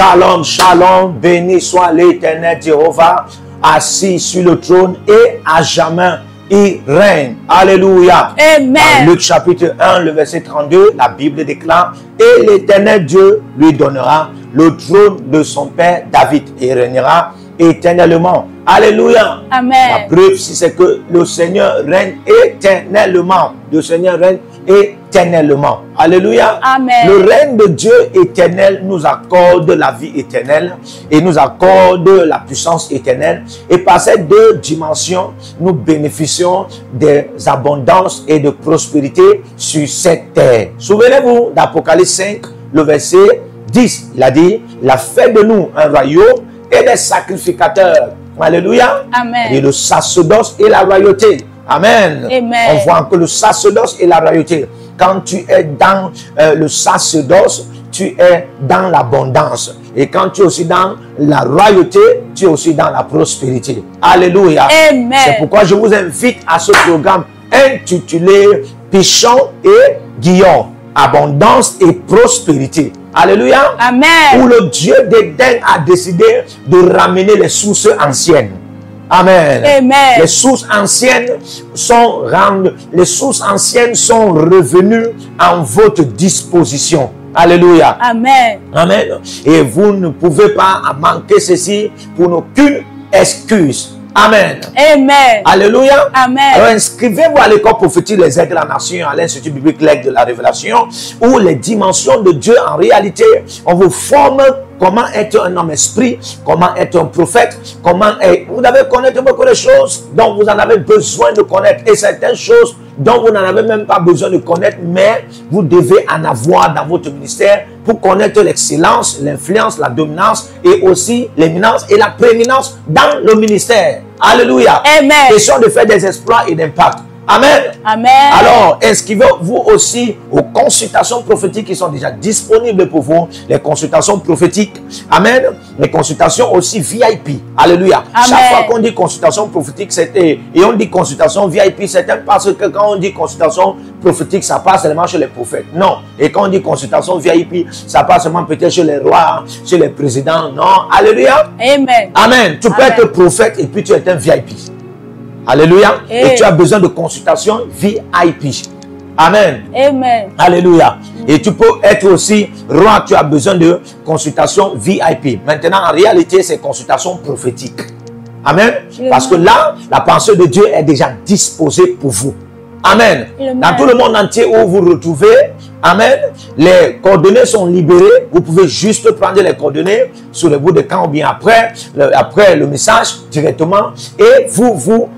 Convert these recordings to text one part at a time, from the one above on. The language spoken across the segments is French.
Shalom, shalom, béni soit l'Éternel Jéhovah, assis sur le trône et à jamais il règne. Alléluia. Amen. Dans Luc chapitre 1, le verset 32, la Bible déclare, et l'Éternel Dieu lui donnera le trône de son père David et il régnera éternellement. Alléluia. Amen. La preuve, c'est que le Seigneur règne éternellement. Le Seigneur règne éternellement. Alléluia. Amen. Le règne de Dieu éternel nous accorde la vie éternelle et nous accorde la puissance éternelle. Et par ces deux dimensions, nous bénéficions des abondances et de prospérité sur cette terre. Souvenez-vous d'Apocalypse 5, le verset 10. Il a dit, il a fait de nous un royaume et des sacrificateurs. Alléluia. Amen. Et le sacerdoce et la royauté. Amen. Amen. On voit que le sacerdoce et la royauté. Quand tu es dans le sacerdoce, tu es dans l'abondance. Et quand tu es aussi dans la royauté, tu es aussi dans la prospérité. Alléluia. Amen. C'est pourquoi je vous invite à ce programme intitulé Pichon et Guillaume. Abondance et prospérité. Alléluia. Amen. Où le Dieu d'Éden a décidé de ramener les sources anciennes. Amen. Amen. Les sources anciennes sont revenues en votre disposition. Alléluia. Amen. Amen. Et vous ne pouvez pas manquer ceci pour aucune excuse. Amen. Amen. Alléluia. Amen. Alors inscrivez-vous à l'école prophétique Les Aides de la Nation, à l'Institut biblique L'Aigle de la Révélation, où les dimensions de Dieu en réalité, on vous forme comment être un homme esprit, comment être un prophète, comment être... Vous devez connaître beaucoup de choses dont vous en avez besoin de connaître et certaines choses dont vous n'en avez même pas besoin de connaître, mais vous devez en avoir dans votre ministère pour connaître l'excellence, l'influence, la dominance et aussi l'éminence et la prééminence dans le ministère. Alléluia. Amen. Question de faire des exploits et d'impact. Amen. Amen. Alors, inscrivez-vous aussi aux consultations prophétiques qui sont déjà disponibles pour vous. Les consultations prophétiques. Amen. Les consultations aussi VIP. Alléluia. Amen. Chaque fois qu'on dit consultation prophétique, et on dit consultation VIP, c'est parce que quand on dit consultation prophétique, ça passe seulement chez les prophètes. Non. Et quand on dit consultation VIP, ça passe seulement peut-être chez les rois, chez les présidents. Non. Alléluia. Amen. Amen. Tu peux Amen. être prophète et puis tu es un VIP. Alléluia. Et tu as besoin de consultation VIP. Amen. Amen. Alléluia. Et tu peux être aussi roi, tu as besoin de consultation VIP. Maintenant, en réalité, c'est consultation prophétique. Amen. Parce que là, la pensée de Dieu est déjà disposée pour vous. Amen. Amen. Dans tout le monde entier où vous vous retrouvez, amen, les coordonnées sont libérées. Vous pouvez juste prendre les coordonnées sur le bout de camp ou bien après le message directement et vous vous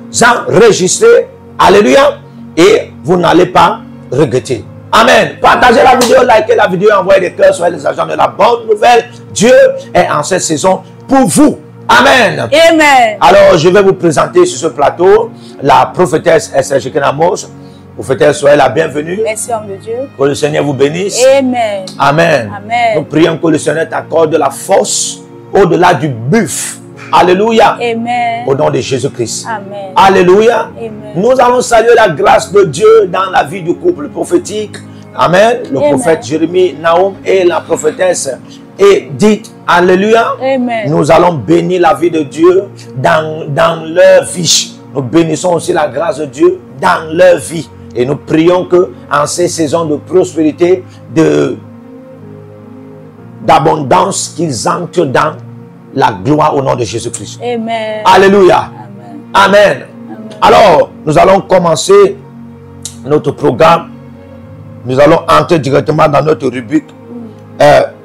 enregistrez. Alléluia. Et vous n'allez pas regretter. Amen. Partagez la vidéo, likez la vidéo, envoyez des cœurs, soyez les agents de la bonne nouvelle. Dieu est en cette saison pour vous. Amen. Amen. Alors, je vais vous présenter sur ce plateau la prophétesse Esther Jekinamos. Prophétesse, soyez la bienvenue. Merci, homme de Dieu. Que le Seigneur vous bénisse. Amen. Amen. Amen. Nous prions que le Seigneur t'accorde la force au-delà du buffle. Alléluia. Amen. Au nom de Jésus-Christ. Amen. Alléluia. Amen. Nous allons saluer la grâce de Dieu dans la vie du couple prophétique. Amen. Le Amen. prophète Jérémie, Naoum et la prophétesse Edith. Alléluia. Amen. Nous allons bénir la vie de Dieu dans leur vie. Nous bénissons aussi la grâce de Dieu dans leur vie. Et nous prions que en ces saisons de prospérité, d'abondance, qu'ils entrent dans la gloire au nom de Jésus-Christ. Amen. Alléluia. Amen. Amen. Amen. Alors, nous allons commencer notre programme. Nous allons entrer directement dans notre rubrique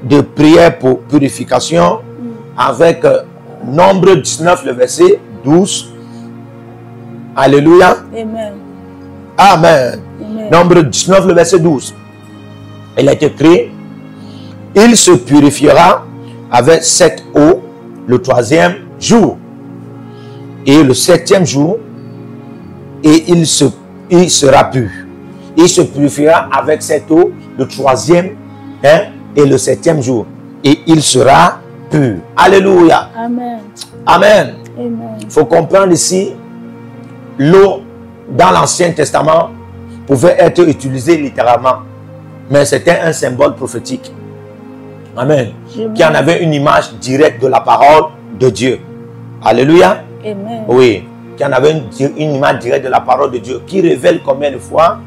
de prière pour purification avec Nombre 19, le verset 12. Alléluia. Amen. Amen. Amen. Nombre 19, le verset 12. Il est écrit, il se purifiera avec cette eau le 3e jour et le 7e jour, et il sera pur. Il se purifiera avec cette eau le 3e et le 7e jour, et il sera pur. Alléluia. Amen. Amen. Amen. Il faut comprendre ici, l'eau dans l'Ancien Testament pouvait être utilisée littéralement, mais c'était un symbole prophétique. Amen. Amen. Qui en avait une image directe de la parole de Dieu. Alléluia. Amen. Oui. Qui en avait une image directe de la parole de Dieu. Qui révèle combien de fois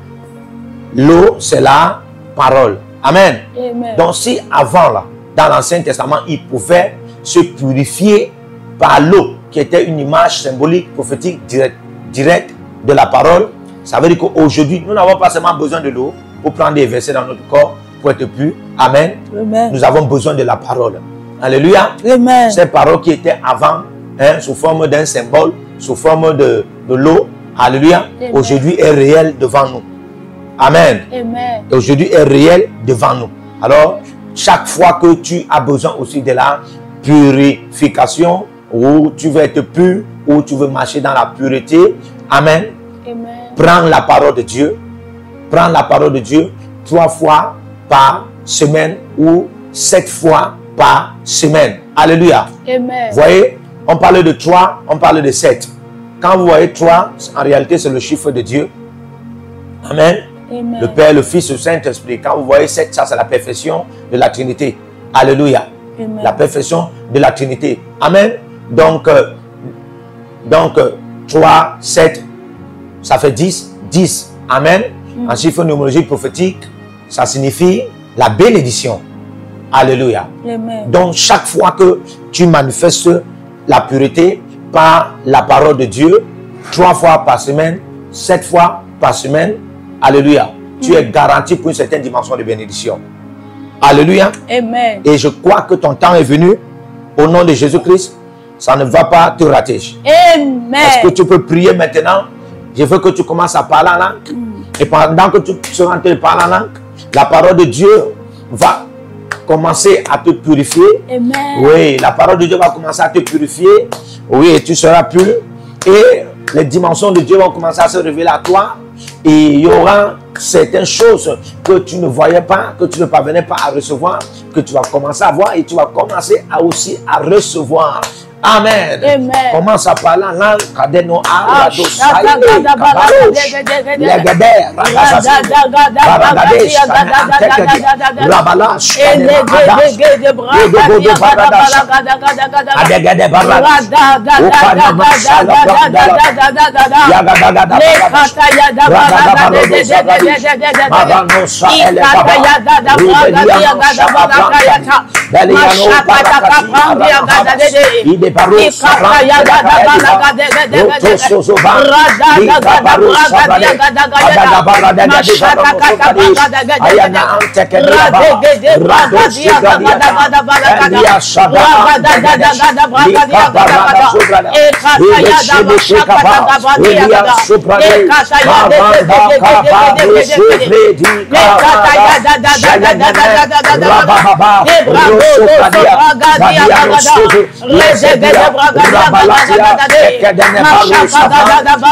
l'eau, c'est la parole. Amen. Amen. Donc si avant, là, dans l'Ancien Testament, ils pouvaient se purifier par l'eau, qui était une image symbolique, prophétique, directe de la parole, ça veut dire qu'aujourd'hui, nous n'avons pas seulement besoin de l'eau pour prendre des versets dans notre corps, pour être pur. Amen. Amen. Nous avons besoin de la parole. Alléluia. Amen. Ces paroles qui étaient avant, sous forme d'un symbole, sous forme de l'eau, alléluia, Amen. aujourd'hui est réelle devant nous. Amen. Amen. Et aujourd'hui est réel devant nous. Alors, chaque fois que tu as besoin aussi de la purification, ou tu veux être pur, ou tu veux marcher dans la pureté, amen, Amen. prends la parole de Dieu. Prends la parole de Dieu 3 fois par semaine ou 7 fois par semaine. Alléluia. Amen. Vous voyez, on parle de 3, on parle de 7. Quand vous voyez 3, en réalité, c'est le chiffre de Dieu. Amen. Amen. Le Père, le Fils, le Saint-Esprit. Quand vous voyez 7, ça c'est la perfection de la Trinité. Alléluia. Amen. La perfection de la Trinité. Amen. Donc 3, 7, ça fait 10. 10. Amen. En chiffre numérologique prophétique, ça signifie la bénédiction. Alléluia. Amen. Donc chaque fois que tu manifestes la pureté par la parole de Dieu, 3 fois par semaine, 7 fois par semaine, alléluia, tu es garanti pour une certaine dimension de bénédiction. Alléluia. Amen. Et je crois que ton temps est venu. Au nom de Jésus-Christ, ça ne va pas te rater. Amen. Est-ce que tu peux prier maintenant? Je veux que tu commences à parler en langue. Et pendant que tu seras en train de parler en langue, la parole de Dieu va commencer à te purifier. Amen. Oui, la parole de Dieu va commencer à te purifier. Oui, et tu seras pur. Et les dimensions de Dieu vont commencer à se révéler à toi. Et il y aura certaines choses que tu ne voyais pas, que tu ne parvenais pas à recevoir, que tu vas commencer à voir et tu vas commencer à aussi à recevoir. Amen. Amen. Commence à parler en langue. Kadeno Ah, arado saïle, kabarosh, legede, ragasasi, baragadesh, kanantekedi, rabalash, kanenadash, yedogodo baradash, adegede baradash, ukanamash, alabramdalash, yagadagada baradash, ragadabarodo sagadish, maranosa elekaba, rubeliano shababrantabi, beliano barakasi, ide barus sabranteli, roto sozoba, lika barus sabranteli, adaga baradagadi baramosokadish, ayana antekedi aba, rados sigadiata, elia shababa, lika barada sobrada, ileshebe shekaba, elia sobrade, maranda kaba, sobredi kaba, shayanene, rabahaba, rosokadia, badiano sozo, lezedia, rabalatia, ekedene baru sabra,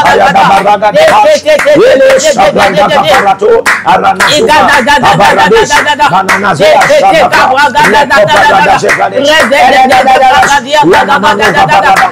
ayada baraga dehash, ele sabranga babarato, arana suba, babaradesh, mananazea shababa, leko barada zebradesh, yanamano babarada,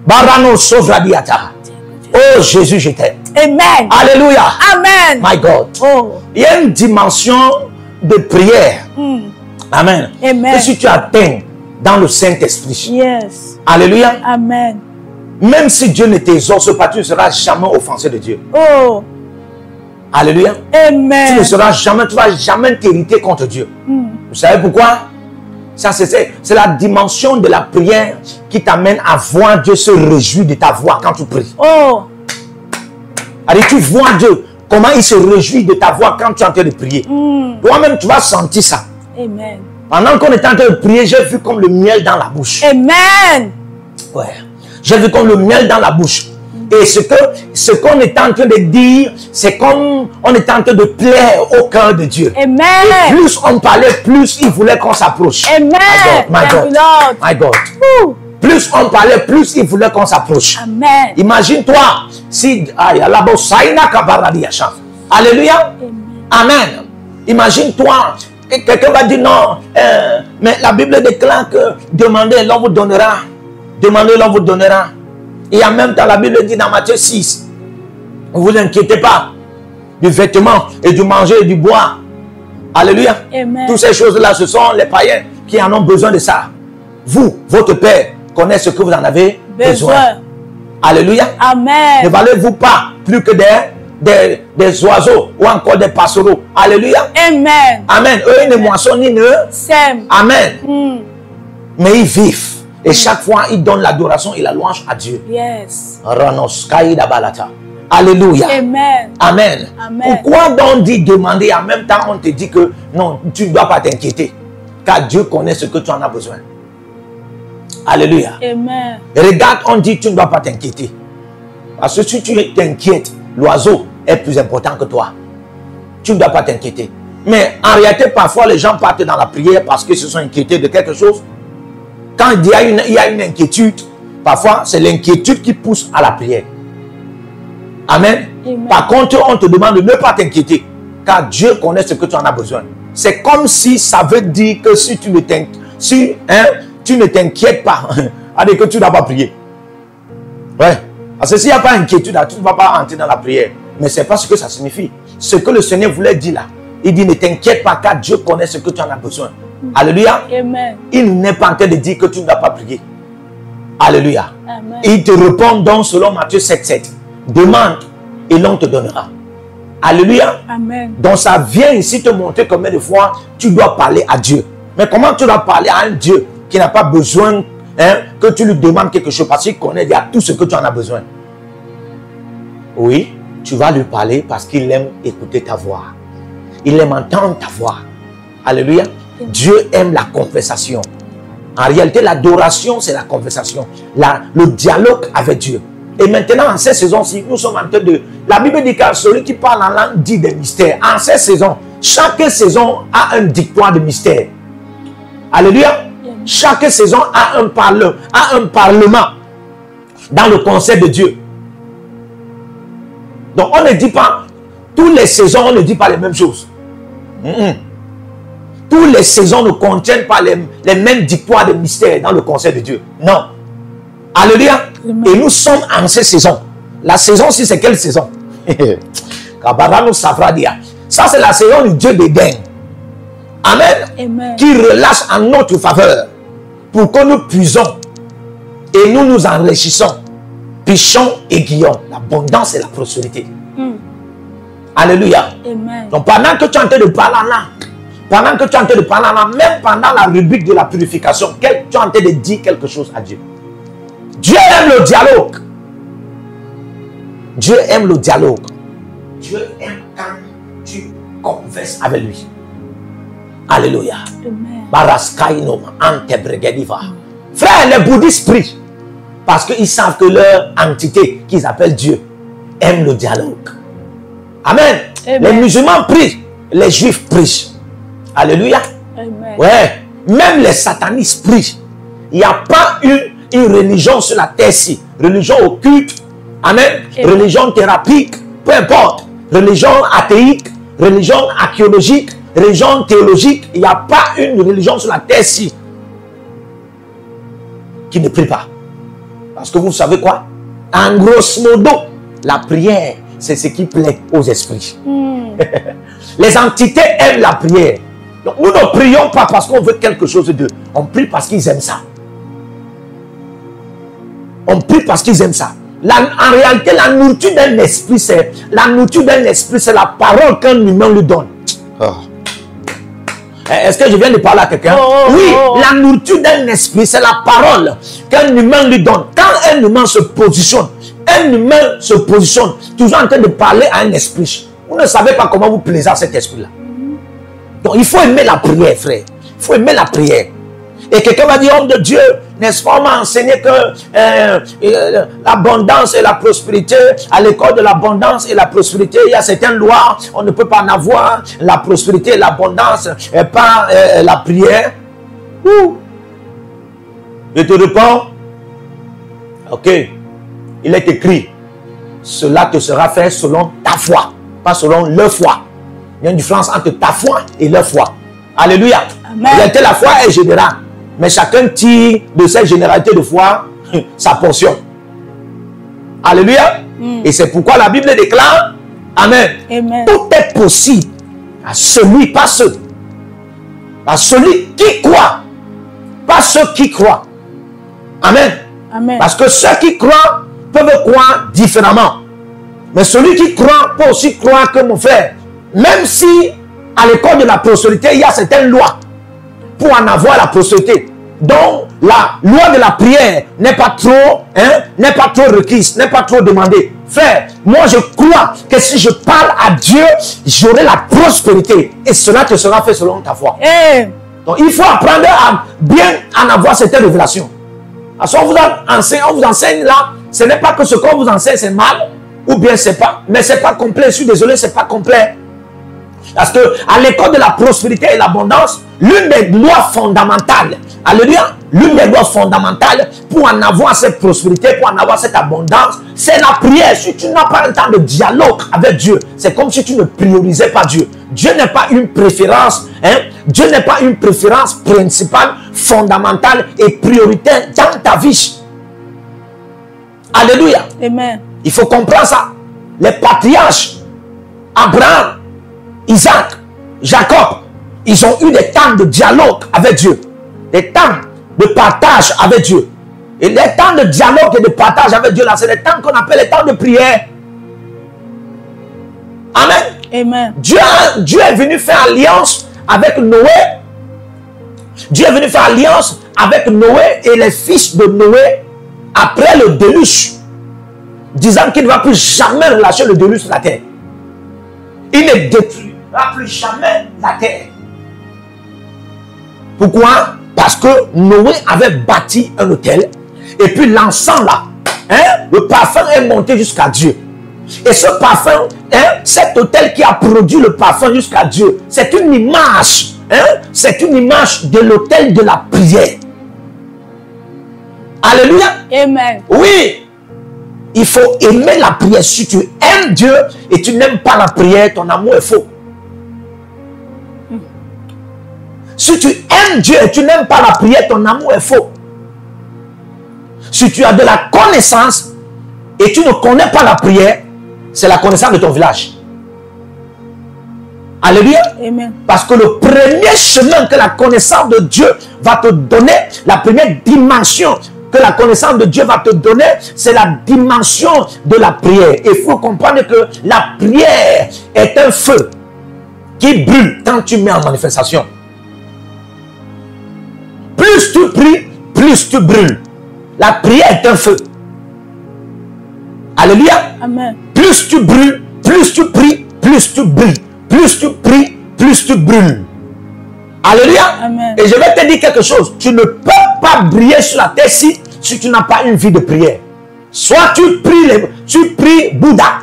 Barano Sovradiata. Oh Jésus, je t'aime. Amen. Alléluia. Amen. My God. Oh. Il y a une dimension de prière. Amen. Amen. Que si tu atteins dans le Saint-Esprit. Yes. Alléluia. Amen. Même si Dieu ne t'exauce pas, tu ne seras jamais offensé de Dieu. Oh. Alléluia. Amen. Tu ne seras jamais, tu ne vas jamais t'irriter contre Dieu. Vous savez pourquoi? Ça, c'est la dimension de la prière qui t'amène à voir Dieu se réjouir de ta voix quand tu pries. Oh. Allez, tu vois Dieu, comment il se réjouit de ta voix quand tu es en train de prier. Toi-même, tu vas sentir ça. Amen. Pendant qu'on est en train de prier, j'ai vu comme le miel dans la bouche. Amen. Ouais. J'ai vu comme le miel dans la bouche. Et ce qu'on est en train de dire, c'est comme on est en train de plaire au cœur de Dieu. Amen. Et plus on parlait, plus il voulait qu'on s'approche. Amen. My God, my God, Lord. my God. Ooh. Plus on parlait, plus il voulait qu'on s'approche. Amen. Imagine-toi si Alléluia. Amen. Imagine-toi. Et quelqu'un va dire non, mais la Bible déclare que demandez, l'on vous donnera. Demandez, l'on vous donnera. Et en même temps, la Bible dit dans Matthieu 6, ne vous inquiétez pas du vêtement et du manger et du boire. Alléluia. Amen. Toutes ces choses-là, ce sont les païens qui en ont besoin de ça. Vous, votre Père, connaît ce que vous en avez besoin. Alléluia. Amen. Ne valez-vous pas plus que des oiseaux ou encore des passereaux. Alléluia. Amen. Amen. Eux, ils ne moissonnent ni ne sèment. Amen. Mais ils vivent. Et chaque fois, ils donnent l'adoration et la louange à Dieu. Yes. Alléluia. Amen. Amen. Amen. Pourquoi donc dit demander en même temps on te dit que non, tu ne dois pas t'inquiéter. Car Dieu connaît ce que tu en as besoin. Alléluia. Amen. Regarde, on dit tu ne dois pas t'inquiéter. Parce que si tu t'inquiètes, l'oiseau est plus important que toi. Tu ne dois pas t'inquiéter. Mais en réalité, parfois les gens partent dans la prière parce qu'ils se sont inquiétés de quelque chose. Quand il y a une inquiétude, parfois c'est l'inquiétude qui pousse à la prière. Amen. Amen. Par contre, on te demande de ne pas t'inquiéter, car Dieu connaît ce que tu en as besoin. C'est comme si ça veut dire que si tu ne t'inquiètes pas, allez, que tu ne dois pas prier. Ouais. Parce que s'il n'y a pas d'inquiétude, tu ne vas pas entrer dans la prière. Mais ce n'est pas ce que ça signifie. Ce que le Seigneur voulait dire là, il dit ne t'inquiète pas, car Dieu connaît ce que tu en as besoin. Alléluia. Amen. Il n'est pas en train de dire que tu ne dois pas prier. Alléluia. Amen. Il te répond donc selon Matthieu 7,7. Demande et l'on te donnera. Alléluia. Amen. Donc ça vient ici te montrer combien de fois tu dois parler à Dieu. Mais comment tu dois parler à un Dieu qui n'a pas besoin que tu lui demandes quelque chose parce qu'il connaît déjà tout ce que tu en as besoin. Oui, tu vas lui parler parce qu'il aime écouter ta voix. Il aime entendre ta voix. Alléluia. Dieu aime la conversation. En réalité, l'adoration, c'est la conversation. Le dialogue avec Dieu. Et maintenant, en cette saison-ci, nous sommes en train de... La Bible dit que celui qui parle en langue dit des mystères. En cette saison, chaque saison a un dictoire de mystère. Alléluia. Chaque saison a un parlement dans le conseil de Dieu. Donc, on ne dit pas... Toutes les saisons, on ne dit pas les mêmes choses. Toutes les saisons ne contiennent pas les mêmes dictoires de mystère dans le conseil de Dieu. Non. Alléluia. Et nous sommes en cette saison. La saison-ci, c'est quelle saison? Ça, c'est la saison du Dieu d'Éden. Amen. Amen. Qui relâche en notre faveur pour que nous puissions et nous nous enrichissons, pichons et guillons l'abondance et la prospérité. Alléluia. Amen. Donc pendant que tu es en train de parler là, pendant que tu es en train de parler là, même pendant la rubrique de la purification, tu es en train de dire quelque chose à Dieu. Dieu aime le dialogue. Dieu aime le dialogue. Dieu aime quand tu converses avec lui. Alléluia. Frère, les bouddhistes prient parce qu'ils savent que leur entité qu'ils appellent Dieu aime le dialogue. Amen. Amen. Les musulmans prient, les juifs prient. Alléluia. Amen. Ouais. Même les satanistes prient. Il n'y a pas une religion sur la terre-ci. Religion occulte. Amen. Amen. Religion thérapique. Peu importe. Religion athéique. Religion archéologique. Religion théologique. Il n'y a pas une religion sur la terre-ci qui ne prie pas. Parce que vous savez quoi? En grosso modo, la prière, c'est ce qui plaît aux esprits. Les entités aiment la prière. Donc nous ne prions pas parce qu'on veut quelque chose d'eux. On prie parce qu'ils aiment ça. On prie parce qu'ils aiment ça. En réalité, la nourriture d'un esprit, c'est la parole qu'un humain lui donne. Oh. Est-ce que je viens de parler à quelqu'un? Oui, la nourriture d'un esprit, c'est la parole qu'un humain lui donne. Quand un humain se positionne, toujours en train de parler à un esprit, vous ne savez pas comment vous plaisez à cet esprit-là. Donc, il faut aimer la prière, frère. Il faut aimer la prière. Et quelqu'un va dire, homme de Dieu, n'est-ce pas, on m'a enseigné que l'abondance et la prospérité, à l'école de l'abondance et la prospérité, il y a certaines lois, on ne peut pas en avoir la prospérité et l'abondance par la prière. Je te réponds, ok, il est écrit, cela te sera fait selon ta foi, pas selon leur foi. Il y a une différence entre ta foi et leur foi. Alléluia. La foi est générale. Mais chacun tire de cette généralité de foi sa portion. Alléluia. Et c'est pourquoi la Bible déclare, Amen. Amen. Tout est possible à celui, pas ceux. À celui qui croit. Pas ceux qui croient. Amen. Amen. Parce que ceux qui croient peuvent croire différemment. Mais celui qui croit peut aussi croire que mon frère, même si à l'école de la prospérité, il y a certaines lois pour en avoir la prospérité. Donc, la loi de la prière n'est pas trop requise, n'est pas trop demandée. Frère, moi je crois que si je parle à Dieu, j'aurai la prospérité. Et cela te sera fait selon ta foi. Donc, il faut apprendre à bien en avoir cette révélation. Parce qu'on vous enseigne là, ce n'est pas que ce qu'on vous enseigne c'est mal, ou bien c'est pas, mais c'est pas complet. Je suis désolé, c'est pas complet. Parce que à l'école de la prospérité et l'abondance, l'une des lois fondamentales, alléluia, l'une des lois fondamentales pour en avoir cette prospérité, pour en avoir cette abondance, c'est la prière. Si tu n'as pas un temps de dialogue avec Dieu, c'est comme si tu ne priorisais pas Dieu. Dieu n'est pas une préférence, Dieu n'est pas une préférence principale, fondamentale et prioritaire dans ta vie. Alléluia. Amen. Il faut comprendre ça. Les patriarches, Abraham, Isaac, Jacob, ils ont eu des temps de dialogue avec Dieu. Des temps de partage avec Dieu. Et les temps de dialogue et de partage avec Dieu, là, c'est les temps qu'on appelle les temps de prière. Amen. Amen. Dieu est venu faire alliance avec Noé. Dieu est venu faire alliance avec Noé et les fils de Noé après le déluge. Disant qu'il ne va plus jamais relâcher le déluge sur la terre. Il ne détruira plus jamais la terre. Pourquoi? Parce que Noé avait bâti un autel. Et puis l'encens là, le parfum est monté jusqu'à Dieu. Et ce parfum, cet autel qui a produit le parfum jusqu'à Dieu, c'est une image. C'est une image de l'autel de la prière. Alléluia. Amen. Oui. Il faut aimer la prière. Si tu aimes Dieu et tu n'aimes pas la prière, ton amour est faux. Si tu aimes Dieu et tu n'aimes pas la prière, ton amour est faux. Si tu as de la connaissance et tu ne connais pas la prière, c'est la connaissance de ton village. Alléluia. Amen. Parce que le premier chemin que la connaissance de Dieu va te donner, la première dimension que la connaissance de Dieu va te donner, c'est la dimension de la prière. Il faut comprendre que la prière est un feu qui brûle quand tu mets en manifestation. Plus tu pries, plus tu brûles. La prière est un feu. Alléluia. Amen. Plus tu brûles, plus tu pries, plus tu brûles. Plus tu pries, plus tu brûles. Alléluia. Amen. Et je vais te dire quelque chose. Tu ne peux pas briller sur la terre si tu n'as pas une vie de prière. Soit tu pries Bouddha.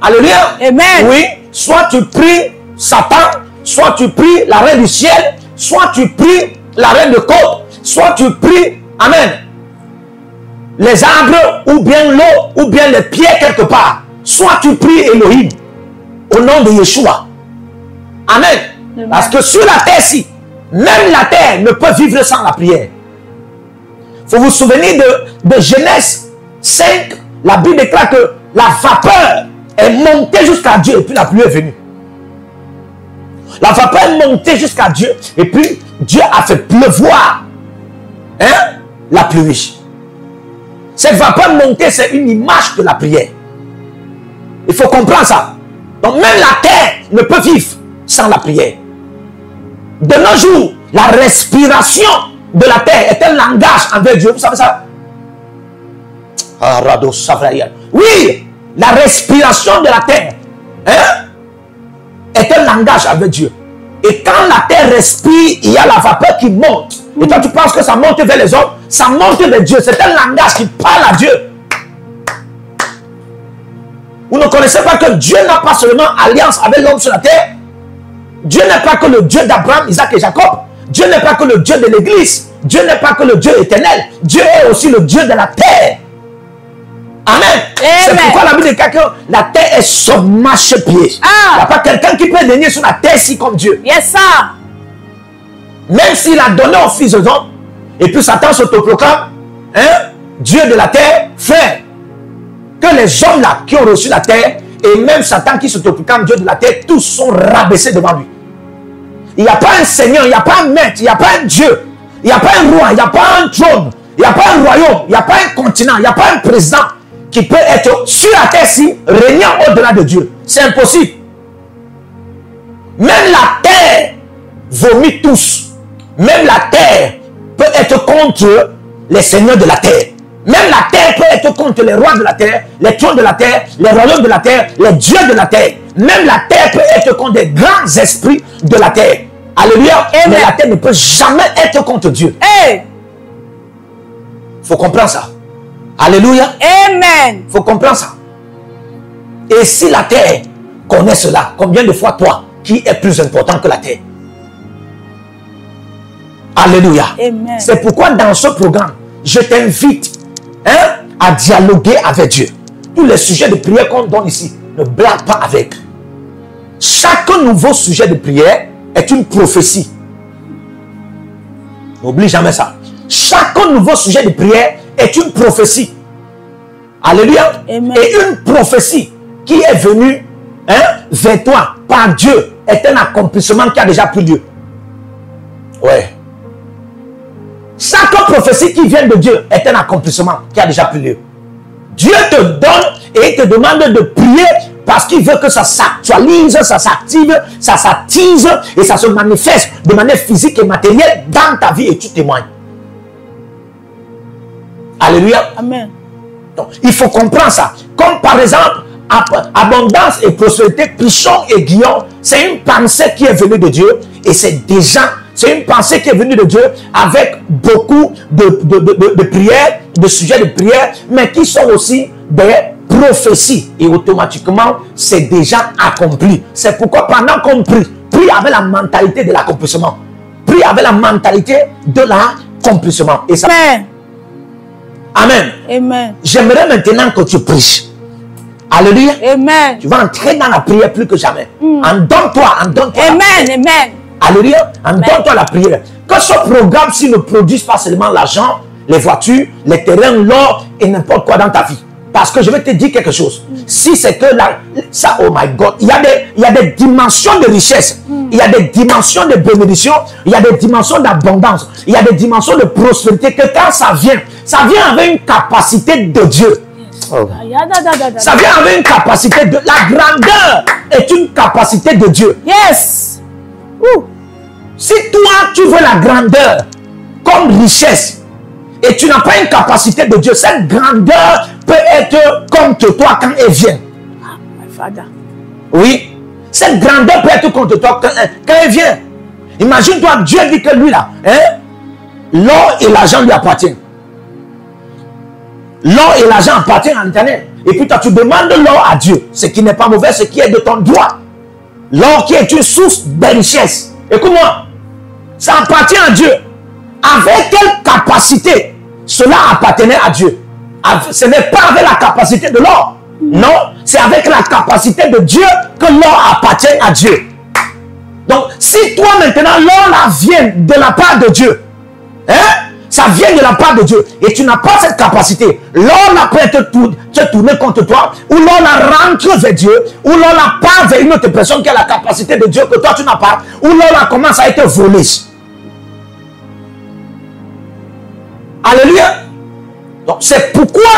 Alléluia. Amen. Oui. Soit tu pries Satan. Soit tu pries la reine du ciel. Soit tu pries la reine de côte. Soit tu pries, amen, les arbres ou bien l'eau ou bien les pierres quelque part. Soit tu pries Elohim au nom de Yeshua. Amen. Amen. Parce que sur la terre-ci, même la terre ne peut vivre sans la prière. Il faut vous souvenir de Genèse 5. La Bible déclare que la vapeur est montée jusqu'à Dieu et puis la pluie est venue. La vapeur est montée jusqu'à Dieu et puis Dieu a fait pleuvoir la pluie. Cette vapeur montée, c'est une image de la prière. Il faut comprendre ça. Donc même la terre ne peut vivre sans la prière. De nos jours, la respiration de la terre est un langage envers Dieu. Vous savez ça? Oui, la respiration de la terre est un langage avec Dieu. Et quand la terre respire, il y a la vapeur qui monte. Et toi, tu penses que ça monte vers les hommes? Ça monte vers Dieu. C'est un langage qui parle à Dieu. Vous ne connaissez pas que Dieu n'a pas seulement alliance avec l'homme sur la terre. Dieu n'est pas que le Dieu d'Abraham, Isaac et Jacob. Dieu n'est pas que le Dieu de l'église. Dieu n'est pas que le Dieu éternel. Dieu est aussi le Dieu de la terre. Amen. C'est pourquoi la Bible dit que la terre est son marchepied. Il n'y a pas quelqu'un qui peut venir sur la terre si comme Dieu. Yes, sir. Même s'il a donné au fils de l'homme, et puis Satan s'autoproclame, Dieu de la terre, frère, que les hommes là qui ont reçu la terre, et même Satan qui s'autoproclame Dieu de la terre, tous sont rabaissés devant lui. Il n'y a pas un Seigneur, il n'y a pas un maître, il n'y a pas un Dieu, il n'y a pas un roi, il n'y a pas un trône, il n'y a pas un royaume, il n'y a pas un continent, il n'y a pas un président qui peut être sur la terre-ci, régnant au-delà de Dieu. C'est impossible. Même la terre vomit tous. Même la terre peut être contre les seigneurs de la terre. Même la terre peut être contre les rois de la terre, les trônes de la terre, les royaumes de la terre, les dieux de la terre. Même la terre peut être contre des grands esprits de la terre. Alléluia. Mais la terre ne peut jamais être contre Dieu. Il faut comprendre ça. Alléluia. Amen. Il faut comprendre ça. Et si la terre connaît cela, combien de fois toi, qui est plus important que la terre? Alléluia. C'est pourquoi dans ce programme, je t'invite à dialoguer avec Dieu. Tous les sujets de prière qu'on donne ici, ne blague pas avec. Chaque nouveau sujet de prière est une prophétie. N'oublie jamais ça. Chaque nouveau sujet de prière est une prophétie. Alléluia. Amen. Et une prophétie qui est venue vers toi par Dieu est un accomplissement qui a déjà pris lieu. Ouais. Chaque prophétie qui vient de Dieu est un accomplissement qui a déjà pris lieu. Dieu te donne et il te demande de prier parce qu'il veut que ça s'actualise, ça s'active, ça s'attise et ça se manifeste de manière physique et matérielle dans ta vie et tu témoignes. Alléluia. Amen. Donc, il faut comprendre ça. Comme par exemple, abondance et prospérité, Pichon et Guillaume, c'est une pensée qui est venue de Dieu et c'est déjà C'est une pensée qui est venue de Dieu avec beaucoup de prières, de sujets de prière, mais qui sont aussi des prophéties. Et automatiquement, c'est déjà accompli. C'est pourquoi pendant qu'on prie, prie avec la mentalité de l'accomplissement. Prie avec la mentalité de l'accomplissement. Et ça... Amen. Amen. Amen. J'aimerais maintenant que tu pries. Alléluia. Amen. Tu vas entrer dans la prière plus que jamais. Endonne-toi, endonne-toi. Amen. Amen. Alléluia. Endonne-toi la prière. Que ce programme, s'il ne produise pas seulement l'argent, les voitures, les terrains, l'or et n'importe quoi dans ta vie. Parce que je vais te dire quelque chose. Si c'est que ça, oh my God, il y a des dimensions de richesse. Il y a des dimensions de bénédiction. Il y a des dimensions d'abondance. Il y a des dimensions de prospérité que quand ça vient avec une capacité de Dieu. Oh. Ça vient avec une capacité de... La grandeur est une capacité de Dieu. Yes. Si toi, tu veux la grandeur comme richesse et tu n'as pas une capacité de Dieu, cette grandeur peut être contre toi quand elle vient. Oui. Cette grandeur peut être contre toi quand elle vient. Imagine-toi, Dieu dit que lui là, hein, l'or et l'argent lui appartiennent. L'or et l'argent appartiennent à l'Éternel. Et puis toi, tu demandes l'or à Dieu. Ce qui n'est pas mauvais, ce qui est de ton droit. L'or qui est une source de richesse. Écoute-moi, ça appartient à Dieu. Avec quelle capacité cela appartenait à Dieu? Ce n'est pas avec la capacité de l'or. Non, c'est avec la capacité de Dieu que l'or appartient à Dieu. Donc, si toi maintenant, l'or là vient de la part de Dieu, hein? Ça vient de la part de Dieu et tu n'as pas cette capacité. L'or là peut te tourner contre toi, ou l'or là rentre vers Dieu, ou l'or là part vers une autre personne qui a la capacité de Dieu que toi tu n'as pas, ou l'or là commence à être volé. Alléluia. Donc c'est pourquoi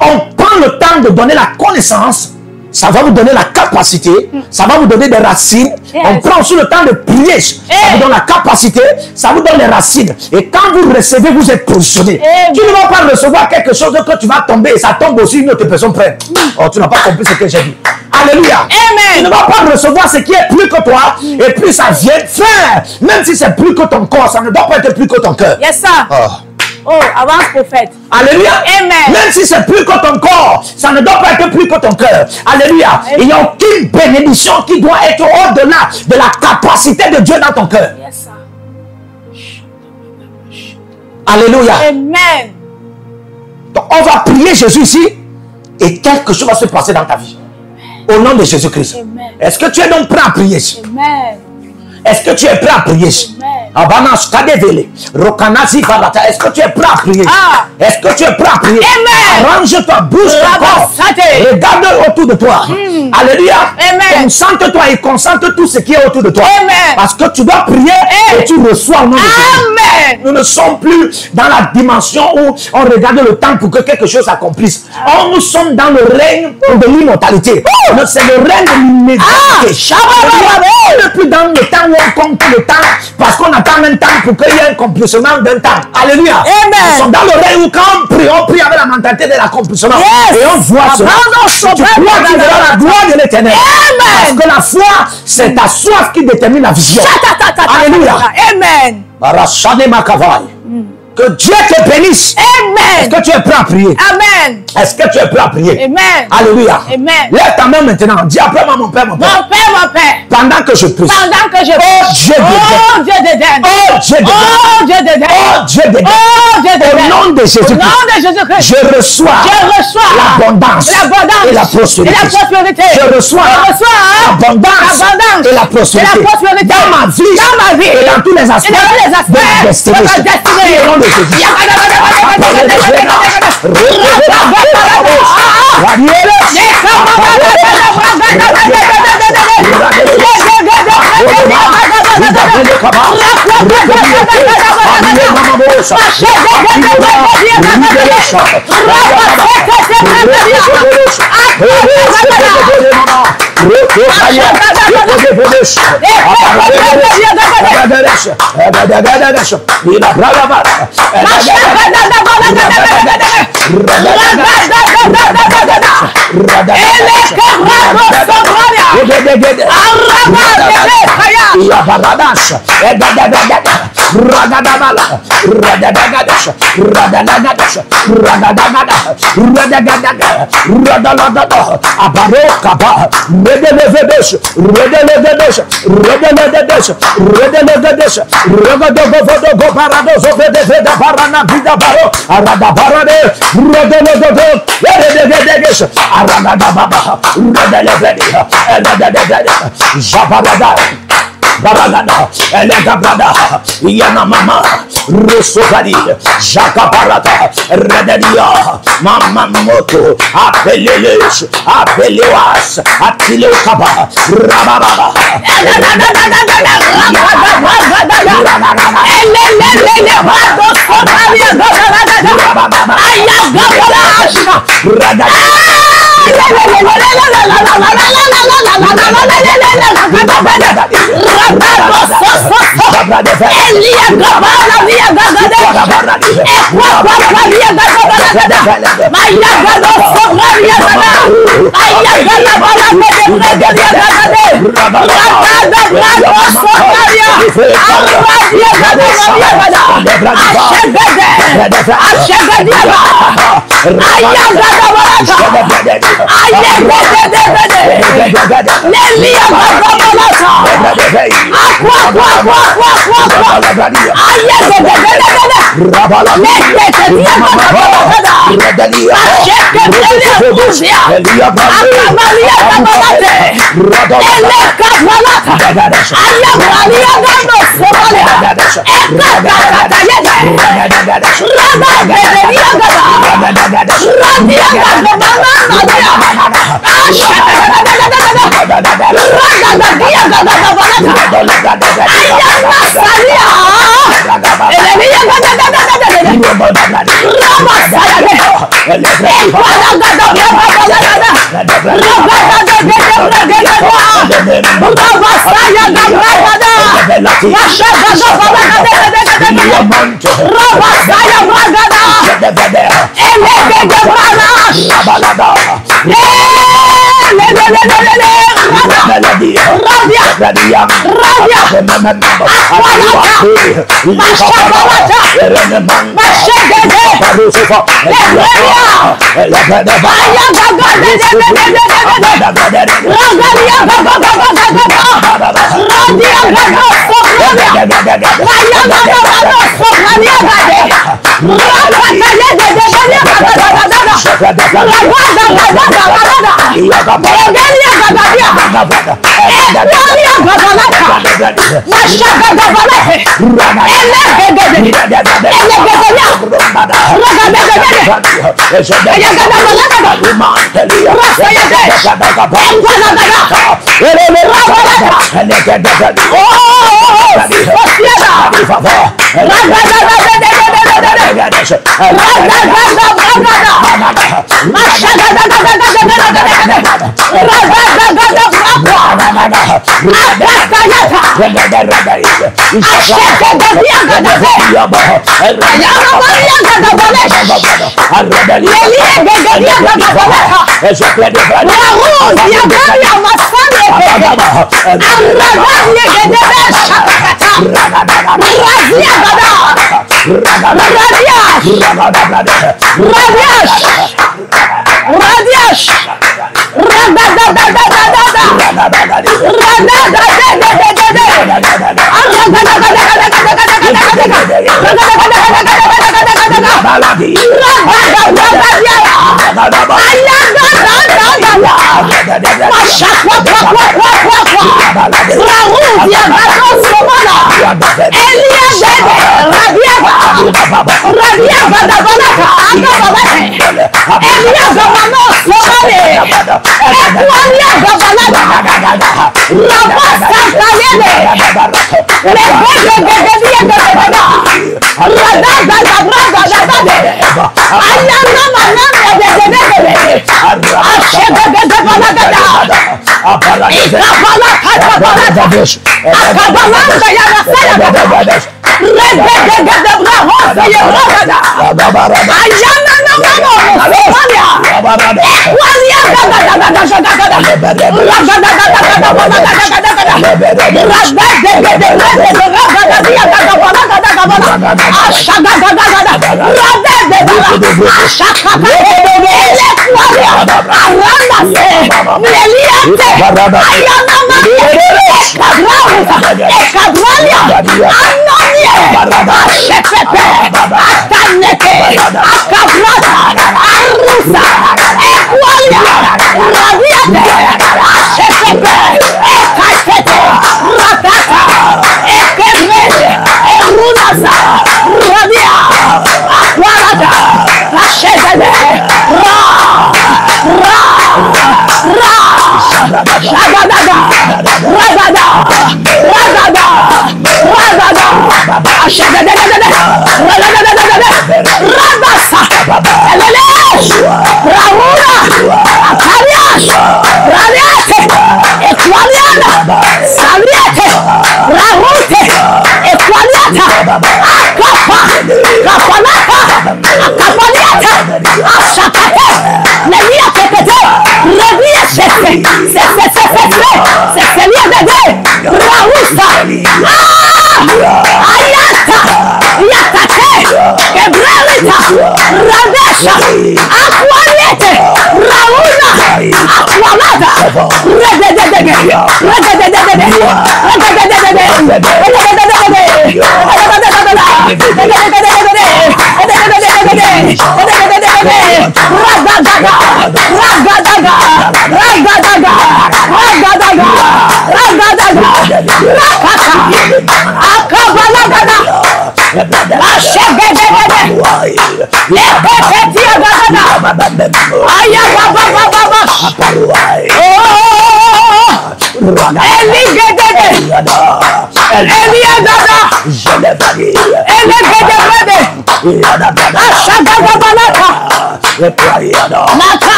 on prend le temps de donner la connaissance. Ça va vous donner la capacité, ça va vous donner des racines. Yes. On prend aussi le temps de prier. Ça vous donne la capacité, ça vous donne les racines. Et quand vous recevez, vous êtes positionné. Tu ne vas pas recevoir quelque chose que tu vas tomber et ça tombe aussi, une autre personne prenne. Oh, tu n'as pas compris ce que j'ai dit. Alléluia. Amen. Tu ne vas pas recevoir ce qui est plus que toi et puis ça vient faire. Même si c'est plus que ton corps, ça ne doit pas être plus que ton cœur. Yes, sir. Oh, avance prophète. Alléluia. Amen. Même si c'est plus que ton corps, ça ne doit pas être plus que ton cœur. Alléluia. Il n'y a aucune bénédiction qui doit être au-delà de la capacité de Dieu dans ton cœur. Yes, sir. Alléluia. Amen. Donc on va prier Jésus ici et quelque chose va se passer dans ta vie. Au nom de Jésus-Christ. Est-ce que tu es donc prêt à prier? Amen. Est-ce que tu es prêt à prier? Est-ce que tu es prêt à prier? Est-ce que tu es prêt à prier? Arrange-toi, bouge ton corps. Regarde autour de toi. Alléluia. Concentre-toi et concentre tout ce qui est autour de toi. Parce que tu dois prier et tu reçois au nom de Jésus. Nous ne sommes plus dans la dimension où on regarde le temps pour que quelque chose s'accomplisse. Nous sommes dans le règne de l'immortalité. C'est le règne de l'immédiateté. On n'est plus dans le temps où on compte le temps parce qu'on attend un temps pour qu'il y ait un accomplissement d'un temps. Alléluia. Nous sommes dans le règne où quand on prie avec la mentalité de l'accomplissement. Et on voit cela. Tu crois qu'il verra la gloire de l'Éternel. Parce que la foi, c'est ta soif qui détermine la vision. Alléluia. Amen. Que Dieu te bénisse. Amen. Est-ce que tu es prêt à prier? Amen. Est-ce que tu es prêt à prier? Amen. Alléluia. Amen. Lève ta main maintenant. Dis après moi, mon Père, mon Père. Mon Père, mon Père. Pendant que je prie. Pendant que je Oh Dieu de oh Dieu de Dan. Oh Dieu de Oh Dieu de Dan. Oh Dieu de Oh Dieu de Dan. Au nom de Jésus-Christ. Au nom de Jésus-Christ. Je reçois l'abondance et la prospérité. Je reçois l'abondance et la prospérité. Dans ma vie et dans tous les aspects de ma destinée. Au nom de Jésus. Yabaradash, Ragadabala, Radagadash, Radagadash, Radagada, Radagada, Radalada, Abarokaba, Redelevedesh, Redelevedesh, Redelevedesh, Redelevedesh, Regadogovodo Parados of the Parana Vida Baro, Aradabarade, Redelevedesh, Redelevedesh, Aradababa, Redelevedesh, Jabarada. Baragada, Elegabrada, Yana Mama, Rusovadi, Jacaparata, Redadia, Mama Moto, Apeleles, Apelewas, Atilokaba, Rababa,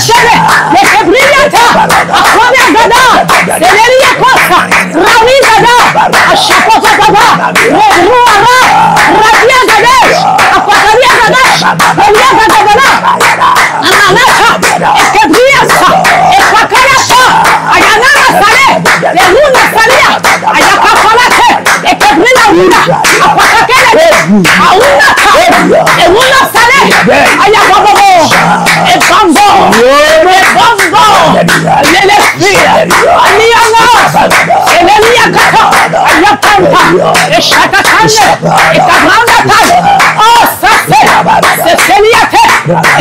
Shele, Lekebriata, Akwame Gada, Seleria Kosa, Rami Gada, Ashakota Gada, Ruara, Rabia Gadesh, Akwakaria Gadesh, Rabia Gada, Ananaka, Ekebriasa, Ekwakarasa, Ayanara Sale, Leruna Salia, Ayakapalate, Ekebrina Una, Akwakakele, Aunaka, Euna Sale, Ayakababo, Ebambo, Ebambo, Lelespia, Aliana, Elelia Kata, Ayakanta, Eshatakane, Ekabranda, Oh, Sase, Ceciliate,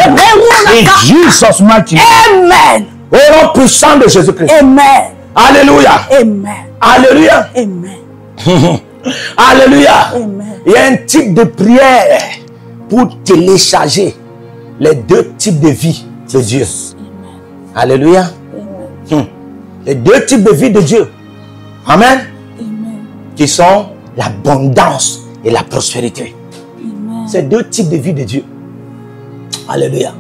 Ebruna. In Jesus' mighty name. Amen. Au nom puissant de Jésus-Christ. Amen. Alléluia. Amen. Alléluia. Amen. Alléluia. Amen. Il y a un type de prière pour télécharger les deux types de vie de Dieu. Amen. Alléluia. Amen. Les deux types de vie de Dieu. Amen. Amen. Qui sont l'abondance et la prospérité. Amen. Ces deux types de vie de Dieu. Alléluia.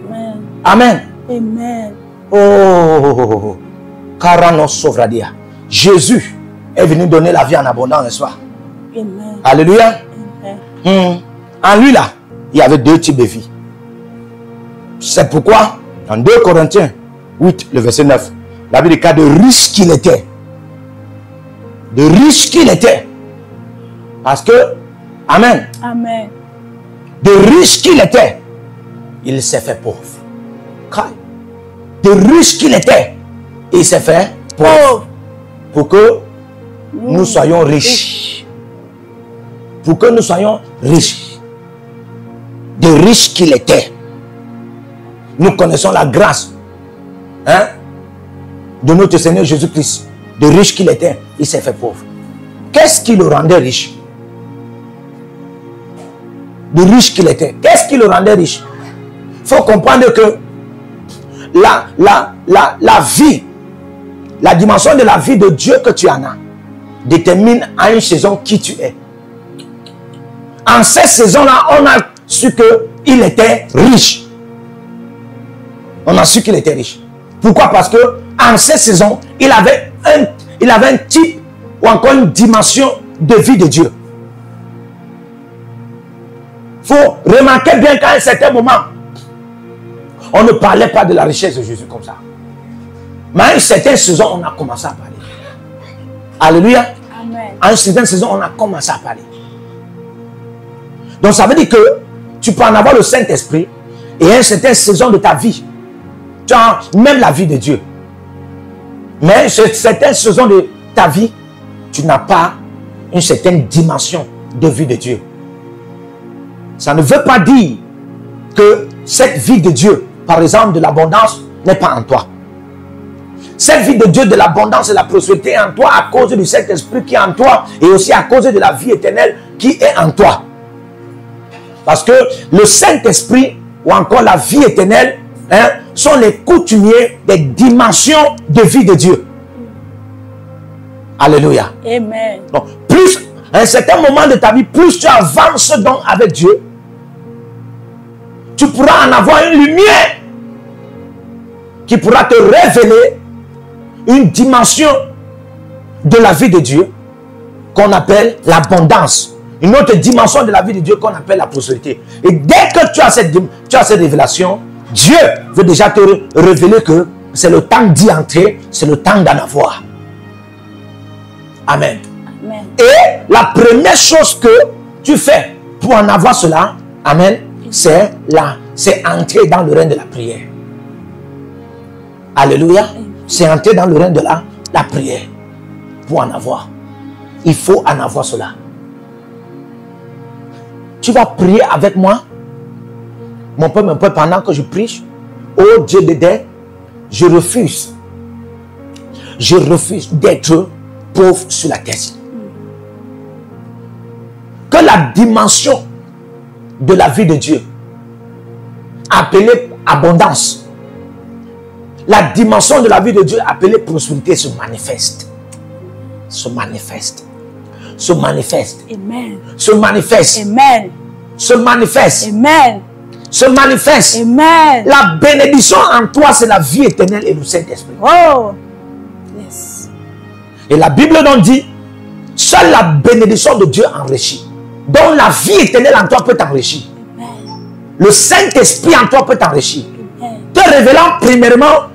Amen. Amen. Amen. Oh, Karanos Sovradia. Jésus est venu donner la vie en abondance, n'est-ce pas? Amen. Alléluia. Amen. En lui là, il y avait deux types de vie. C'est pourquoi, en 2 Corinthiens 8, le verset 9, la Bible dit de riche qu'il était. De riche qu'il était. Parce que, Amen, Amen. de riche qu'il était, il s'est fait pauvre. De riche qu'il était, il s'est fait pauvre. Pour que nous soyons riches. Pour que nous soyons riches. De riche qu'il était. Nous connaissons la grâce, hein, de notre Seigneur Jésus-Christ. De riche qu'il était, il s'est fait pauvre. Qu'est-ce qui le rendait riche? De riche qu'il était. Qu'est-ce qui le rendait riche? Il faut comprendre que la vie, la dimension de la vie de Dieu que tu en as, détermine à une saison qui tu es. En cette saison-là, on a su qu'il était riche. On a su qu'il était riche. Pourquoi? Parce que en cette saison, il avait un type ou encore une dimension de vie de Dieu. Il faut remarquer bien qu'à un certain moment, on ne parlait pas de la richesse de Jésus comme ça. Mais à une certaine saison, on a commencé à parler. Alléluia. Amen. À une certaine saison, on a commencé à parler. Donc ça veut dire que tu peux en avoir le Saint-Esprit et à une certaine saison de ta vie, tu as même la vie de Dieu. Mais à une certaine saison de ta vie, tu n'as pas une certaine dimension de vie de Dieu. Ça ne veut pas dire que cette vie de Dieu, par exemple de l'abondance, n'est pas en toi. Cette vie de Dieu, de l'abondance et de la prospérité est en toi à cause du Saint-Esprit qui est en toi et aussi à cause de la vie éternelle qui est en toi. Parce que le Saint-Esprit ou encore la vie éternelle, hein, sont les coutumiers des dimensions de vie de Dieu. Alléluia. Amen. Donc, plus, à un certain moment de ta vie, plus tu avances donc avec Dieu, tu pourras en avoir une lumière qui pourra te révéler une dimension de la vie de Dieu qu'on appelle l'abondance. Une autre dimension de la vie de Dieu qu'on appelle la prospérité. Et dès que tu as cette révélation, Dieu veut déjà te révéler que c'est le temps d'y entrer, c'est le temps d'en avoir. Amen. Amen. Et la première chose que tu fais pour en avoir cela, amen, c'est entrer dans le règne de la prière. Alléluia. C'est entrer dans le règne de la prière. Pour en avoir, il faut en avoir cela. Tu vas prier avec moi, mon peuple, pendant que je prie. Oh Dieu de Dieu, je refuse d'être pauvre sur la terre. Que la dimension de la vie de Dieu, appelée abondance, la dimension de la vie de Dieu appelée prospérité se manifeste. Se manifeste. Se manifeste. Amen. Se manifeste. Amen. Se manifeste. Amen. se manifeste. Amen. La bénédiction en toi, c'est la vie éternelle et le Saint-Esprit. Oh. Yes. Et la Bible donc dit, seule la bénédiction de Dieu enrichit. Donc la vie éternelle en toi peut t'enrichir. Le Saint-Esprit en toi peut t'enrichir. Te révélant premièrement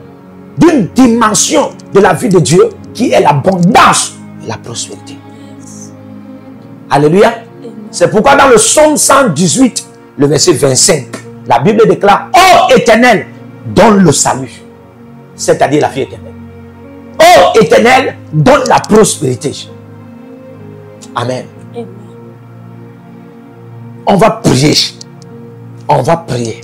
d'une dimension de la vie de Dieu qui est l'abondance et la prospérité. Yes. Alléluia. C'est pourquoi dans le psaume 118, le verset 25, la Bible déclare: Ô Éternel, donne le salut, c'est-à-dire la vie éternelle. Ô Éternel, donne la prospérité. Amen. Amen. On va prier. On va prier.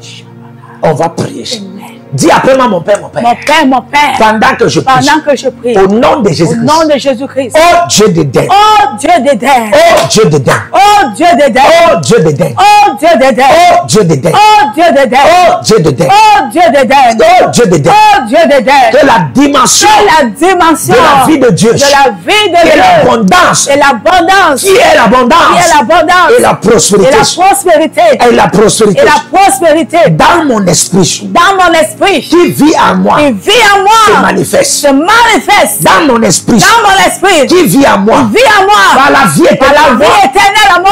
On va prier. Amen. Dis après moi, mon Père, mon Père. Mon Père, mon Père. Pendant que je prie. Pendant que je prie. Au nom de Au Jésus-Christ. nom de Jésus-Christ. Oh Dieu d'Éden. Oh Dieu d'Éden. Oh Dieu d'Éden. Oh Dieu d'Éden. Oh Dieu d'Éden. Oh Dieu d'Éden. Oh Dieu d'Éden. Oh Dieu d'Éden. Oh Dieu d'Éden. Oh Dieu d'Éden. Oh Dieu d'Éden. Oh Dieu d'Éden. Que la dimension Que la dimension de la vie de Dieu. de la vie de Et Dieu. l'abondance. Et l'abondance. Qui est l'abondance. Qui est l'abondance. Et la prospérité. Et la prospérité. Et la prospérité. Et la prospérité. Dans mon esprit. Dans mon esprit. Qui vit en moi. Qui vit en moi. Se manifeste. Se manifeste. Dans mon esprit. Dans mon esprit. Qui vit en moi. Qui vit en moi. Par la vie éternelle. Par la vie éternelle en moi.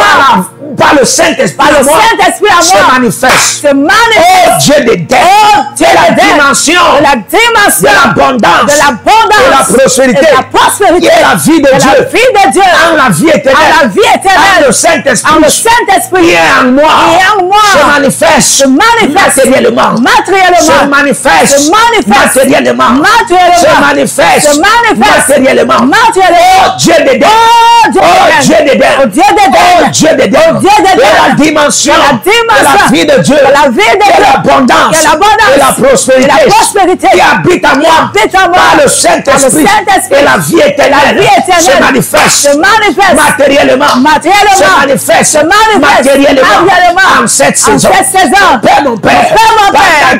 Par le Saint-Esprit. Par le Saint-Esprit en moi. Se manifeste. Se manifeste. Oh Dieu d'Éden. Oh Dieu la d'Éden. dimension. La dimension. De l'abondance. De l'abondance. Et la prospérité. Et la prospérité. Et la vie de Et Dieu. la vie de Dieu. En la vie éternelle. En la vie éternelle. En le Saint-Esprit. En le Saint-Esprit. Qui est en moi. Qui est en moi. Se manifeste. Se manifeste. Matériellement. Matériellement. Se manifeste. Se manifeste. Matériellement. Matériellement. Se manifeste. Se manifeste. Matériellement. Matériellement. Oh Dieu d'Éden. Oh Dieu d'Éden. Oh Dieu d'Éden. Oh Dieu d'Éden. Oh Dieu d'Éden. Oh Dieu d'Éden. De la dimension. De la dimension. De la vie de Dieu. De la vie de De Dieu. l'abondance. De l'abondance. Et la prospérité. Et la prospérité. Qui habite en moi. Qui habite en moi. Par le Saint-Esprit. Et la vie éternelle. La vie éternelle. Se manifeste. Se manifeste. Matériellement. Matériellement. Se manifeste. Se manifeste. Matériellement. En cette saison. En cette saison. Mon Père, mon Père.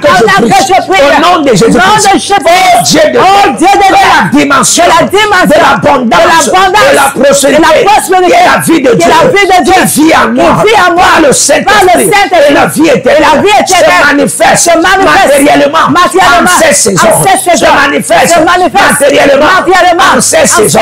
Pendant que je prie. Au nom de Jésus-Christ. Oh Dieu de la dimension. De l'abondance. De la prospérité. Et la vie de Dieu. Qui vit en moi. Par le Saint-Esprit. Et la vie éternelle. Se manifeste. Matériellement. En cette saison. Se manifeste. Matériellement. En cette saison.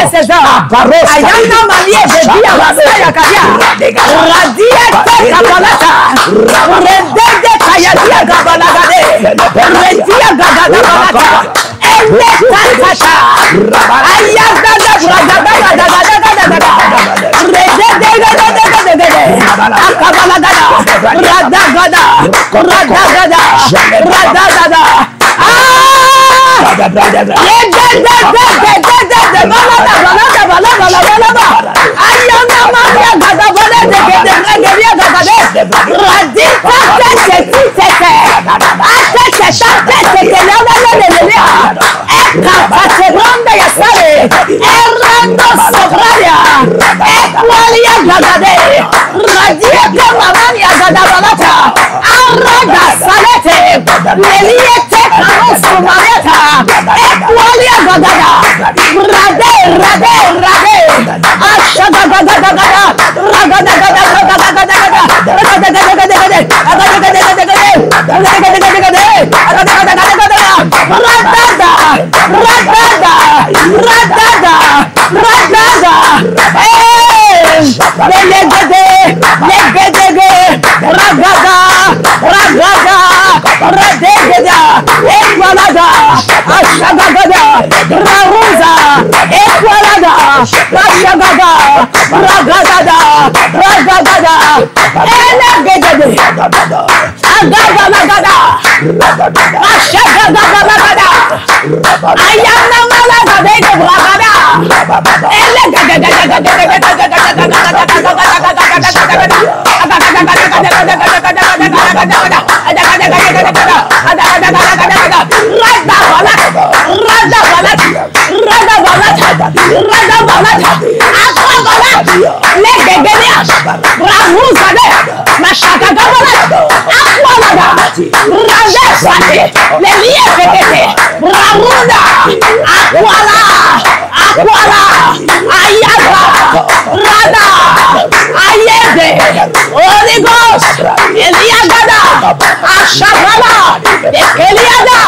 Ashabala, Ekeliada,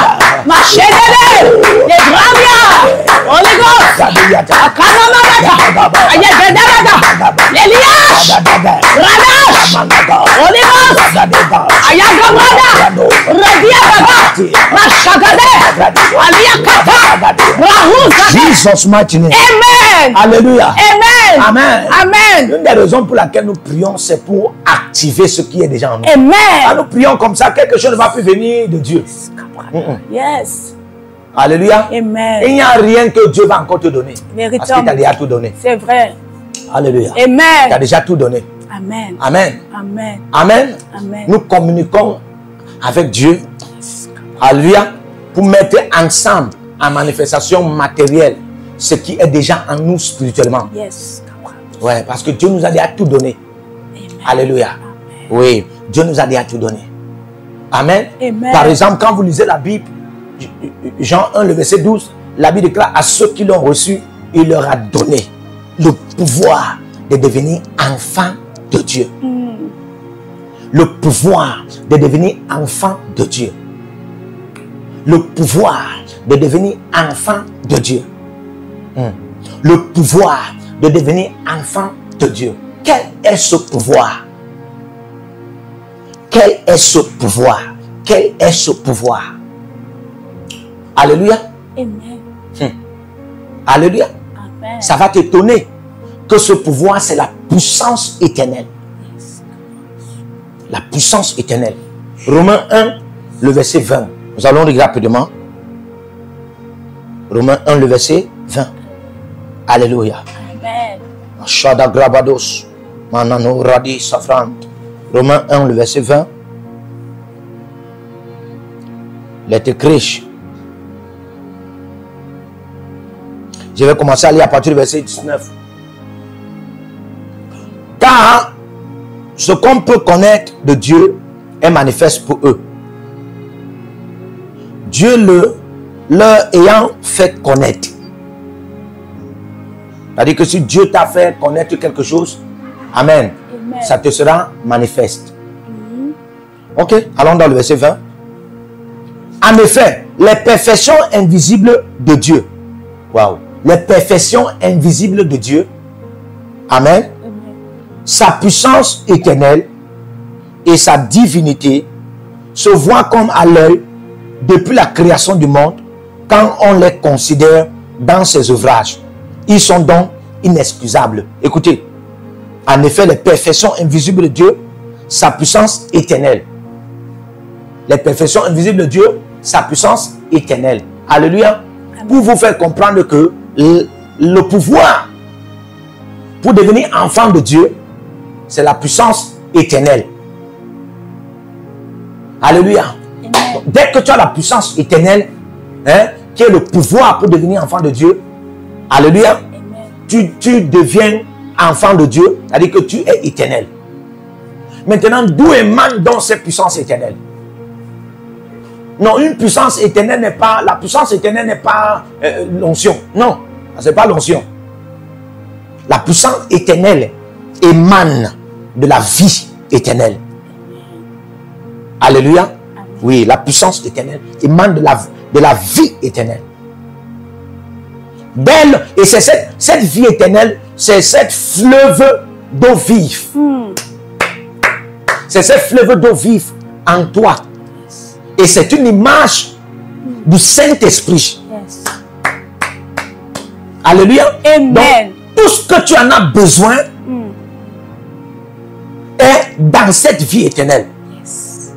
Machedele, the Gramia, Holy Ghost, Akanamada, Ayagadada, Elias, Radash, Holy Ghost, Ayagamada, Radiagaba, Mashagade, Aliakata, Rahusa. Jesus mighty name. Amen. Alléluia. Amen. Amen. Amen. Une des raisons pour laquelle nous prions, c'est pour activer ce qui est déjà en nous. Amen. Quand nous prions comme ça, quelque chose ne va plus venir de Dieu. Yes. Alléluia. Amen. Il n'y a rien que Dieu va encore te donner. Véritablement. Parce qu'il t'a déjà tout donné. C'est vrai. Alléluia. Amen. Il t'a déjà tout donné. Amen. Amen. Amen. Amen. Amen. Nous communiquons avec Dieu. Alléluia. Pour mettre ensemble en manifestation matérielle ce qui est déjà en nous spirituellement. Yes. Ouais, parce que Dieu nous a déjà tout donné. Amen. Alléluia. Amen. Oui, Dieu nous a déjà tout donné. Amen. Amen. Par exemple, quand vous lisez la Bible, Jean 1, le verset 12, la Bible déclare à ceux qui l'ont reçu, il leur a donné le pouvoir de devenir enfants de Dieu. Le pouvoir de devenir enfant de Dieu. Le pouvoir de devenir enfant de Dieu. Le pouvoir de devenir enfant de Dieu. Quel est ce pouvoir? Quel est ce pouvoir? Quel est ce pouvoir? Alléluia. Amen. Alléluia. Amen. Ça va t'étonner que ce pouvoir, c'est la puissance éternelle. La puissance éternelle. Romains 1, le verset 20. Nous allons lire rapidement. Romains 1, le verset 20. Alléluia. Amen. Shada Grabados. Manano Radi Safrand. Romains 1, le verset 20. Il est écrit. Je vais commencer à lire à partir du verset 19. Car ce qu'on peut connaître de Dieu est manifeste pour eux. Dieu leur ayant fait connaître. C'est-à-dire que si Dieu t'a fait connaître quelque chose, Amen, Amen. ça te sera manifeste. Ok, allons dans le verset 20. En effet, les perfections invisibles de Dieu. Waouh. Les perfections invisibles de Dieu. Amen. Sa puissance éternelle et sa divinité se voient comme à l'œil depuis la création du monde quand on les considère dans ses ouvrages. Ils sont donc inexcusables. Écoutez, en effet, les perfections invisibles de Dieu, sa puissance éternelle. Les perfections invisibles de Dieu, sa puissance éternelle. Alléluia. Pour vous faire comprendre que le pouvoir pour devenir enfant de Dieu, c'est la puissance éternelle. Alléluia. Donc, dès que tu as la puissance éternelle, qui est le pouvoir pour devenir enfant de Dieu, alléluia, tu deviens enfant de Dieu, c'est-à-dire que tu es éternel. Maintenant, d'où émane donc cette puissance éternelle? Non, une puissance éternelle n'est pas, la puissance éternelle n'est pas l'onction. Non, ce n'est pas l'onction. La puissance éternelle émane de la vie éternelle. Alléluia. Oui, la puissance éternelle émane de la vie éternelle. D'elle, et c'est cette vie éternelle, c'est cette fleuve d'eau vive. C'est cette fleuve d'eau vive en toi. Et c'est une image du Saint-Esprit. Yes. Alléluia. Amen. Donc, tout ce que tu en as besoin est dans cette vie éternelle. Yes.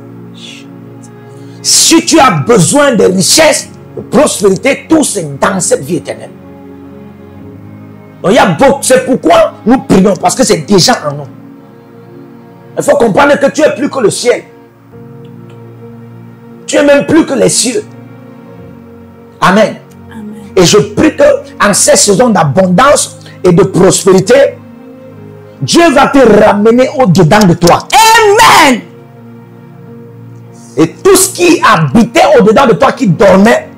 Si tu as besoin de richesse, de prospérité, tout c'est dans cette vie éternelle. Donc, il y a beaucoup. C'est pourquoi nous prions, parce que c'est déjà en nous. Il faut comprendre que tu es plus que le ciel. Tu es même plus que les cieux. Amen. Amen. Et je prie que en cette saison d'abondance et de prospérité, Dieu va te ramener au-dedans de toi. Amen. Et tout ce qui habitait au-dedans de toi, qui dormait,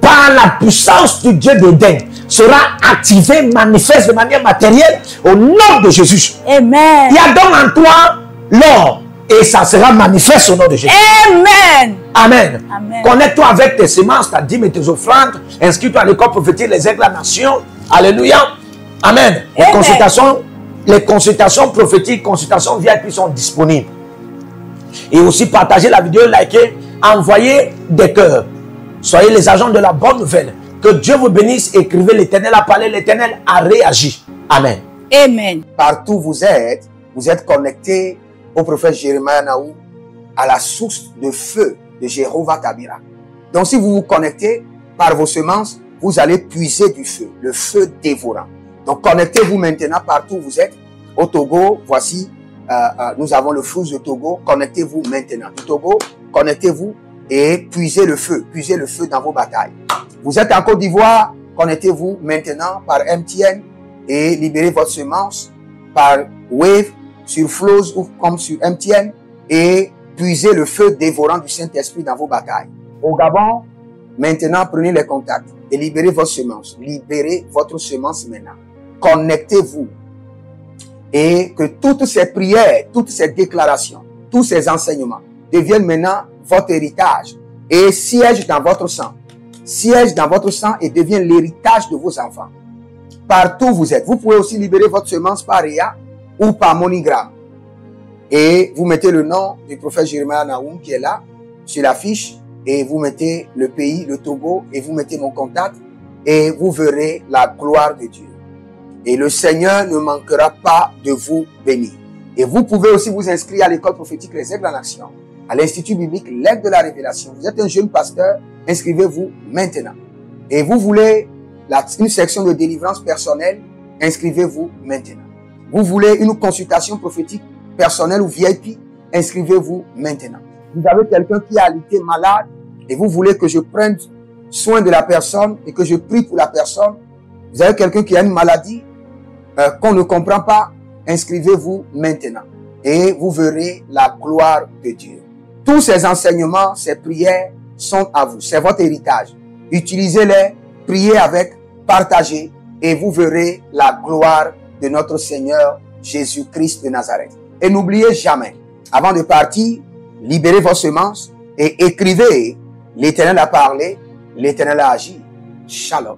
par la puissance du Dieu d'Éden, sera activé, manifeste de manière matérielle au nom de Jésus. Amen. Il y a donc en toi l'or Et ça sera manifeste au nom de Jésus. Amen. Amen. Amen. Connecte-toi avec tes semences, ta dîme et tes offrandes. Inscris-toi à l'école prophétique Les Aigles de la Nation. Alléluia. Amen. Amen. Les consultations prophétiques, consultations VIP sont disponibles. Et aussi partagez la vidéo, likez, envoyez des cœurs. Soyez les agents de la bonne nouvelle. Que Dieu vous bénisse. Écrivez, l'Éternel a parlé, l'Éternel a réagi. Amen. Amen. Partout où vous êtes connectés au prophète Jérémie Naou, à la source de feu de Jéhovah Tabira. Donc si vous vous connectez par vos semences, vous allez puiser du feu, le feu dévorant. Donc connectez-vous maintenant partout où vous êtes. Au Togo, voici, nous avons le flux de Togo. Connectez-vous maintenant. Du Togo, connectez-vous et puisez le feu dans vos batailles. Vous êtes en Côte d'Ivoire, connectez-vous maintenant par MTN et libérez votre semence par Wave sur Flows ou comme sur MTN et puisez le feu dévorant du Saint-Esprit dans vos batailles. Au Gabon, maintenant prenez les contacts et libérez votre semence. Libérez votre semence maintenant. Connectez-vous et que toutes ces prières, toutes ces déclarations, tous ces enseignements deviennent maintenant votre héritage et siègent dans votre sang. Siège dans votre sang et devient l'héritage de vos enfants. Partout où vous êtes, vous pouvez aussi libérer votre semence par Réa ou par MoneyGram. Et vous mettez le nom du prophète Jérémie Naoum qui est là, sur la fiche, et vous mettez le pays, le Togo, et vous mettez mon contact, et vous verrez la gloire de Dieu. Et le Seigneur ne manquera pas de vous bénir. Et vous pouvez aussi vous inscrire à l'école prophétique Les Aigles en Action, à l'Institut biblique L'Aigle de la Révélation. Vous êtes un jeune pasteur, inscrivez-vous maintenant. Et vous voulez une section de délivrance personnelle, inscrivez-vous maintenant. Vous voulez une consultation prophétique personnelle ou VIP, inscrivez-vous maintenant. Vous avez quelqu'un qui a été malade et vous voulez que je prenne soin de la personne et que je prie pour la personne. Vous avez quelqu'un qui a une maladie qu'on ne comprend pas, inscrivez-vous maintenant. Et vous verrez la gloire de Dieu. Tous ces enseignements, ces prières sont à vous. C'est votre héritage. Utilisez-les, priez avec, partagez et vous verrez la gloire de notre Seigneur Jésus-Christ de Nazareth. Et n'oubliez jamais, avant de partir, libérez vos semences et écrivez, l'Éternel a parlé, l'Éternel a agi. Shalom.